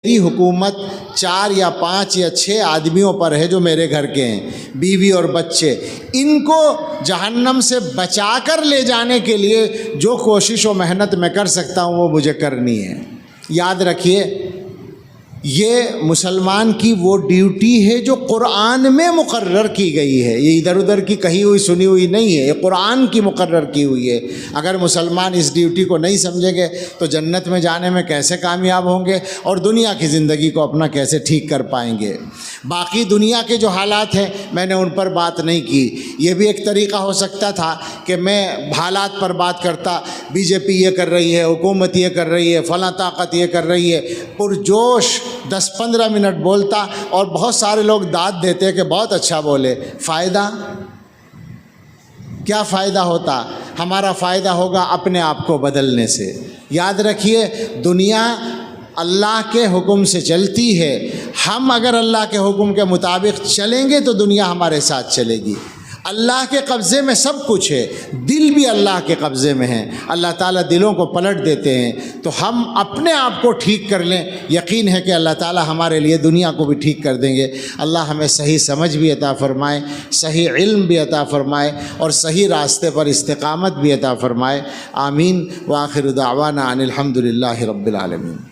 میری حکومت 4 یا 5 یا 6 آدمیوں پر ہے جو میرے گھر کے ہیں، بیوی اور بچے، ان کو جہنم سے بچا کر لے جانے کے لیے جو کوشش و محنت میں کر سکتا ہوں وہ مجھے کرنی ہے۔ یاد رکھیے، یہ مسلمان کی وہ ڈیوٹی ہے جو قرآن میں مقرر کی گئی ہے، یہ ادھر ادھر کی کہی ہوئی سنی ہوئی نہیں ہے، یہ قرآن کی مقرر کی ہوئی ہے۔ اگر مسلمان اس ڈیوٹی کو نہیں سمجھیں گے تو جنت میں جانے میں کیسے کامیاب ہوں گے اور دنیا کی زندگی کو اپنا کیسے ٹھیک کر پائیں گے۔ باقی دنیا کے جو حالات ہیں میں نے ان پر بات نہیں کی۔ یہ بھی ایک طریقہ ہو سکتا تھا کہ میں حالات پر بات کرتا، بی جے پی یہ کر رہی ہے، حکومت یہ کر رہی ہے، فلاں طاقت یہ کر رہی ہے، پرجوش 10-15 منٹ بولتا اور بہت سارے لوگ داد دیتے کہ بہت اچھا بولے۔ فائدہ کیا فائدہ ہوتا؟ ہمارا فائدہ ہوگا اپنے آپ کو بدلنے سے۔ یاد رکھیے، دنیا اللہ کے حکم سے چلتی ہے، ہم اگر اللہ کے حکم کے مطابق چلیں گے تو دنیا ہمارے ساتھ چلے گی۔ اللہ کے قبضے میں سب کچھ ہے، دل بھی اللہ کے قبضے میں ہے، اللہ تعالیٰ دلوں کو پلٹ دیتے ہیں۔ تو ہم اپنے آپ کو ٹھیک کر لیں، یقین ہے کہ اللہ تعالیٰ ہمارے لیے دنیا کو بھی ٹھیک کر دیں گے۔ اللہ ہمیں صحیح سمجھ بھی عطا فرمائے، صحیح علم بھی عطا فرمائے اور صحیح راستے پر استقامت بھی عطا فرمائے۔ آمین۔ وآخر دعوانا ان الحمد للہ رب العالمین۔